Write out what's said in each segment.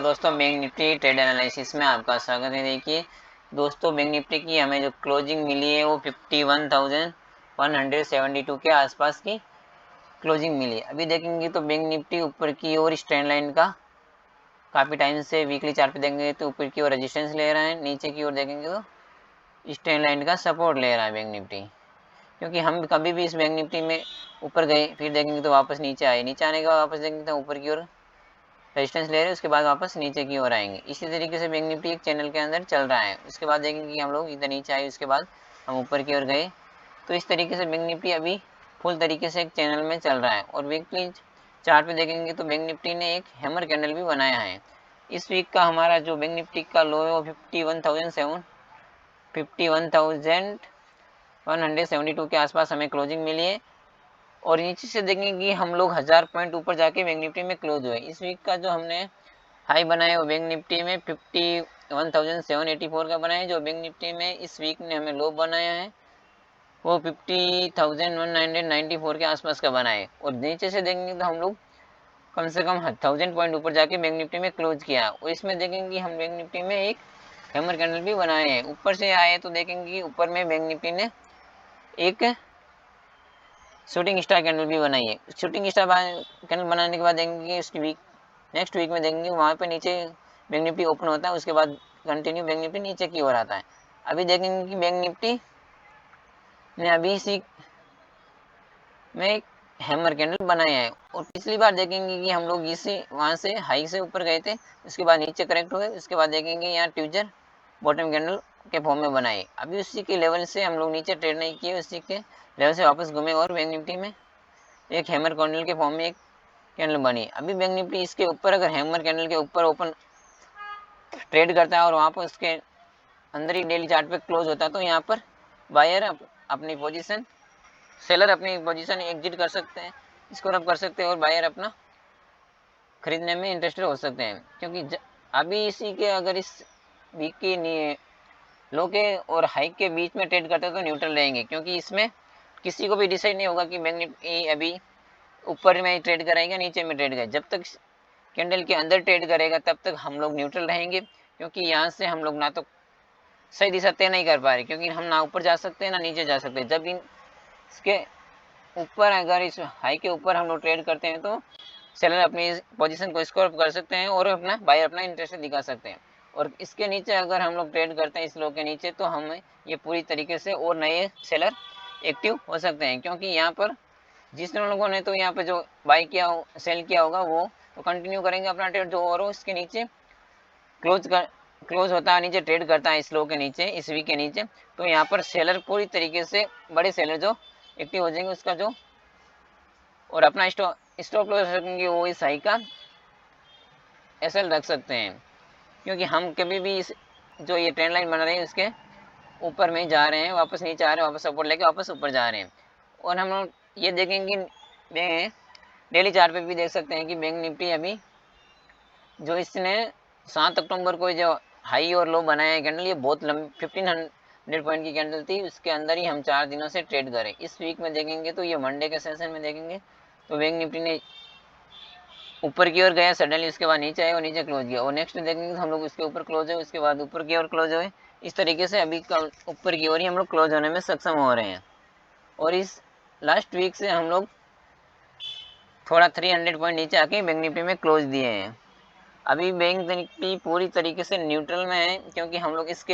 दोस्तों, bank Nifty trade analysis में आपका स्वागत है। देखिए दोस्तों, बैंक निफ्टी की हमें जो क्लोजिंग मिली है वो 51,172 के आसपास की क्लोजिंग मिली है। अभी देखेंगे तो बैंक निफ्टी ऊपर की ओर ट्रेंड लाइन का काफ़ी टाइम से वीकली चार्ट पे देखेंगे तो ऊपर की ओर रेजिस्टेंस ले रहा है, नीचे की ओर देखेंगे तो इस ट्रेंड लाइन का सपोर्ट ले रहा है बैंक निफ्टी। क्योंकि हम कभी भी इस बैंक निफ्टी में ऊपर गए फिर देखेंगे तो वापस नीचे आए, नीचे आने के बाद वापस देखेंगे तो ऊपर की ओर रेजिस्टेंस ले रहे हैं, उसके बाद वापस नीचे की ओर आएंगे। इसी तरीके से बैंक निफ्टी एक चैनल के अंदर चल रहा है। उसके बाद देखेंगे कि हम लोग इधर नीचे आए, उसके बाद हम ऊपर की ओर गए। तो इस तरीके से बैंक निफ्टी अभी फुल तरीके से एक चैनल में चल रहा है। और वीकली चार्ट पे देखेंगे तो बैंक निफ्टी ने एक हैमर कैंडल भी बनाया है। इस वीक का हमारा जो बैंक निफ्टी का लो है वो 51,172 के आसपास हमें क्लोजिंग मिली है। और नीचे से देखेंगे कि हम लोग 1000 पॉइंट ऊपर जाके बैंक निफ्टी में क्लोज हुए। इस वीक का जो हमने हाई बनाया वो बैंक निफ्टी में 51,784 का बनाया है। जो बैंक निफ्टी में इस वीक ने हमें लो बनाया है वो 50,194 के आसपास का बना है। और नीचे से देखेंगे तो हम लोग कम से कम 1000 पॉइंट ऊपर जाके बैंक निफ्टी में क्लोज किया। और इसमें देखेंगे कि हम बैंक निफ्टी में एक हैमर कैंडल भी बनाए हैं। ऊपर से आए तो देखेंगे कि ऊपर में बैंक निफ्टी ने एक शूटिंग स्टार कैंडल भी बनाई है। शूटिंग स्टार कैंडल बनाने के बाद देखेंगे कि उसकी नेक्स्ट वीक में देखेंगे वहाँ पे नीचे बैंक निफ्टी ओपन होता है, उसके बाद कंटिन्यू बैंक निफ्टी नीचे की ओर आता है। अभी देखेंगे कि बैंक निफ्टी ने अभी इसी में एक हैमर कैंडल बनाया है। और पिछली बार देखेंगे कि हम लोग इसी वहाँ से हाई से ऊपर गए थे, उसके बाद नीचे करेक्ट हुए, उसके बाद देखेंगे यहाँ ट्यूजर बॉटम कैंडल के फॉर्म में बनाए। अभी उसी के लेवल से हम लोग नीचे ट्रेड नहीं किए, उसी के लेवल से वापस घूमे और बैंक निफ्टी में एक हैमर कैंडल के फॉर्म में एक कैंडल बनी। अभी बैंक निफ्टी इसके ऊपर अगर हैमर कैंडल के ऊपर ओपन ट्रेड करता है और वहाँ पर उसके अंदर ही डेली चार्ट पे क्लोज होता है तो यहाँ पर बायर अपनी पोजीशन, सेलर अपनी पोजीशन एग्जिट कर सकते हैं, इसको रब कर सकते हैं और बायर अपना खरीदने में इंटरेस्टेड हो सकते हैं। क्योंकि अभी इसी के अगर इस वीक की लो के और हाई के बीच में ट्रेड करते हैं तो न्यूट्रल रहेंगे। क्योंकि इसमें किसी को भी डिसाइड नहीं होगा कि बैंक निफ्टी अभी ऊपर में ट्रेड करेगा नीचे में ट्रेड करेगा। जब तक कैंडल के अंदर ट्रेड करेगा तब तक हम लोग न्यूट्रल रहेंगे। क्योंकि यहाँ से हम लोग ना तो सही दिशा तय नहीं कर पा रहे, क्योंकि हम ना ऊपर जा सकते हैं ना नीचे जा सकते हैं। जब इसके ऊपर अगर इस हाई के ऊपर हम लोग ट्रेड करते हैं तो सेलर अपनी पोजीशन को स्कोर कर सकते हैं और अपना बायर अपना इंटरेस्ट दिखा सकते हैं। और इसके नीचे अगर हम लोग ट्रेड करते हैं इस लो के नीचे तो हमें ये पूरी तरीके से और नए सेलर एक्टिव हो सकते हैं। क्योंकि यहाँ पर जिस लोगों ने तो यहाँ पे जो बाई किया सेल किया होगा वो तो कंटिन्यू करेंगे अपना ट्रेड, जो और इसके नीचे क्लोज होता है, नीचे ट्रेड करता है इस लो के नीचे, इस वीक के नीचे, तो यहाँ पर सेलर पूरी तरीके से बड़े सेलर जो एक्टिव हो जाएंगे उसका जो और अपना स्टॉप लॉस रखेंगे वो इस हाई का एसएल रख सकते हैं। क्योंकि हम कभी भी इस जो ये ट्रेंड लाइन बना रहे हैं उसके ऊपर में जा रहे हैं, वापस नीचे आ रहे हैं, वापस सपोर्ट लेके वापस ऊपर जा रहे हैं। और हम लोग ये देखेंगे डेली चार्ट पे भी देख सकते हैं कि बैंक निफ्टी अभी जो इसने 7 अक्टूबर को जो हाई और लो बनाया है कैंडल, ये बहुत लंबी 1500 पॉइंट की कैंडल थी, उसके अंदर ही हम 4 दिनों से ट्रेड करें। इस वीक में देखेंगे तो ये मंडे के सेशन में देखेंगे तो बैंक निफ्टी ने ऊपर की ओर गया सडनली, उसके बाद नीचे आया और नीचे क्लोज किया। और नेक्स्ट देखेंगे तो हम लोग उसके ऊपर क्लोज है, उसके बाद ऊपर की ओर क्लोज हुए। इस तरीके से अभी ऊपर की ओर ही हम लोग क्लोज होने में सक्षम हो रहे हैं। और इस लास्ट वीक से हम लोग थोड़ा 300 पॉइंट नीचे आके बैंक निफ्टी में क्लोज दिए हैं। अभी बैंक निफ्टी पूरी तरीके से न्यूट्रल में है, क्योंकि हम लोग इस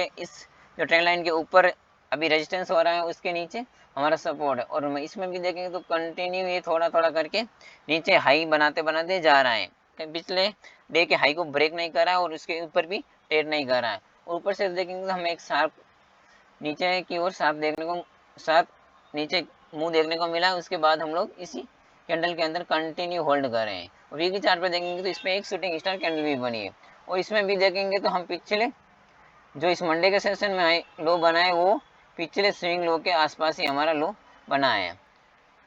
जो ट्रेंड लाइन के ऊपर अभी रेजिस्टेंस हो रहा है उसके नीचे हमारा सपोर्ट है। और इसमें भी देखेंगे तो कंटिन्यू ये थोड़ा थोड़ा करके नीचे हाई बनाते बनाते जा रहा है। पिछले डे के हाई को ब्रेक नहीं कर रहा है और उसके ऊपर भी ट्रेड नहीं कर रहा है। और ऊपर से देखेंगे तो हमें एक शार्प नीचे की ओर साफ नीचे मुंह देखने को मिला। उसके बाद हम लोग इसी कैंडल के अंदर कंटिन्यू होल्ड कर रहे हैं। और वीकली चार्ट पे देखेंगे तो इसमें एक शूटिंग स्टार कैंडल भी बनी है। और इसमें भी देखेंगे तो हम पिछले जो इस मंडे के सेशन में लो बना है वो पिछले स्विंग लो के आसपास ही हमारा लो बना है।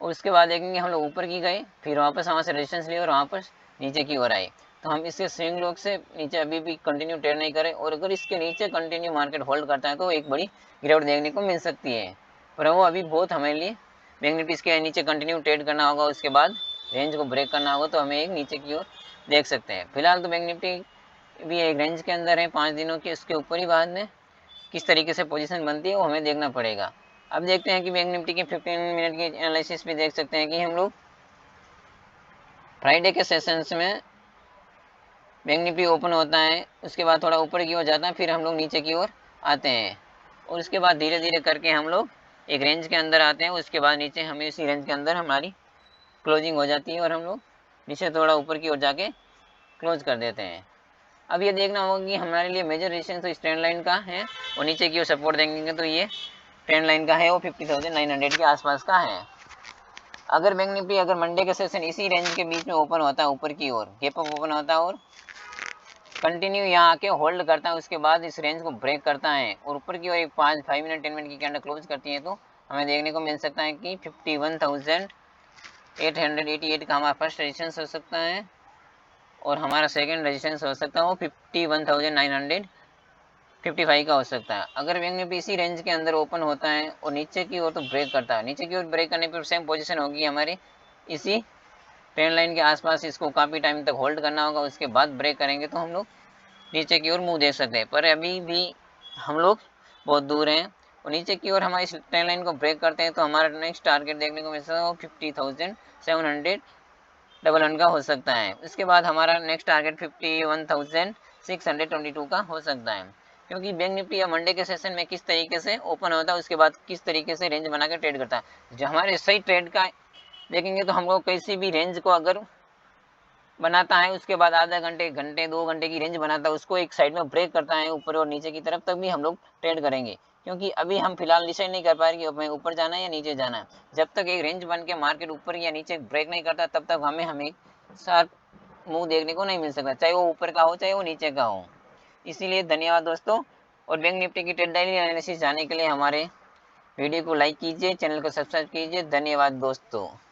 और उसके बाद देखेंगे हम लोग ऊपर की गए, फिर वापस वहाँ से रेजिस्टेंस लिए और वापस नीचे की ओर आए। तो हम इसके स्विंग लो से नीचे अभी भी कंटिन्यू ट्रेड नहीं करें। और अगर इसके नीचे कंटिन्यू मार्केट होल्ड करता है तो एक बड़ी गिरावट देखने को मिल सकती है। पर वो अभी बहुत हमारे लिए बैंक निफ्टी इसके नीचे कंटिन्यू ट्रेड करना होगा, उसके बाद रेंज को ब्रेक करना होगा तो हमें एक नीचे की ओर देख सकते हैं। फिलहाल तो बैंक निफ्टी भी एक रेंज के अंदर है 5 दिनों के, उसके ऊपर ही बाद में किस तरीके से पोजीशन बनती है वो हमें देखना पड़ेगा। अब देखते हैं कि बैंक निफ्टी के 15 मिनट की एनालिसिस भी देख सकते हैं कि हम लोग फ्राइडे के सेशंस में बैंक निफ्टी ओपन होता है, उसके बाद थोड़ा ऊपर की ओर जाता है, फिर हम लोग नीचे की ओर आते हैं और उसके बाद धीरे धीरे करके हम लोग एक रेंज के अंदर आते हैं। उसके बाद नीचे हमें इसी रेंज के अंदर हमारी क्लोजिंग हो जाती है और हम लोग नीचे थोड़ा ऊपर की ओर जाके क्लोज कर देते हैं। अब ये देखना होगा कि हमारे लिए मेजर रेजिस्टेंस तो इस ट्रेंड लाइन का है और नीचे की ओर सपोर्ट देंगे तो ये ट्रेंड लाइन का है वो 50,900 के आसपास का है। अगर बैंक निफ्टी अगर मंडे के सेशन इसी रेंज के बीच में ओपन होता है, ऊपर की ओर गैप अप ओपन होता है और कंटिन्यू यहाँ आके होल्ड करता है, उसके बाद इस रेंज को ब्रेक करता है और ऊपर की ओर एक 5 मिनट 10 मिनट की कैंडल क्लोज करती है, तो हमें देखने को मिल सकता है कि 51,888 का हमारा फर्स्ट रेजिस्टेंस हो सकता है और हमारा सेकंड रेजिस्टेंस हो सकता है वो 51,955 का हो सकता है। अगर बैंक निफ्टी इसी रेंज के अंदर ओपन होता है और नीचे की ओर तो ब्रेक करता है, नीचे की ओर ब्रेक करने पर सेम पोजीशन होगी हमारी इसी ट्रेंड लाइन के आसपास, इसको काफ़ी टाइम तक होल्ड करना होगा, उसके बाद ब्रेक करेंगे तो हम लोग नीचे की ओर मुंह देख सकते हैं। पर अभी भी हम लोग बहुत दूर हैं और नीचे की ओर हमारी इस ट्रेंड लाइन को ब्रेक करते हैं तो हमारा नेक्स्ट टारगेट देखने को मिल सकता है 50,711 का हो सकता है। उसके बाद हमारा नेक्स्ट टारगेट 51,622 का हो सकता है, क्योंकि बैंक निफ्टी या मंडे के सेशन में किस तरीके से ओपन होता है उसके बाद किस तरीके से रेंज बना के ट्रेड करता है। जो हमारे सही ट्रेड का देखेंगे तो हम लोग किसी भी रेंज को अगर बनाता है उसके बाद आधा घंटे घंटे 2 घंटे की रेंज बनाता है, उसको एक साइड में ब्रेक करता है ऊपर और नीचे की तरफ, तब भी हम लोग ट्रेड करेंगे। क्योंकि अभी हम फिलहाल डिसाइड नहीं कर पा रहे कि हमें ऊपर जाना है या नीचे जाना है। जब तक एक रेंज बन के मार्केट ऊपर या नीचे ब्रेक नहीं करता तब तक हमें साथ मुंह देखने को नहीं मिल सकता, चाहे वो ऊपर का हो चाहे वो नीचे का हो। इसीलिए धन्यवाद दोस्तों, और बैंक निफ्टी की ट्रेड डेली एनालिसिस जानने के लिए हमारे वीडियो को लाइक कीजिए, चैनल को सब्सक्राइब कीजिए। धन्यवाद दोस्तों।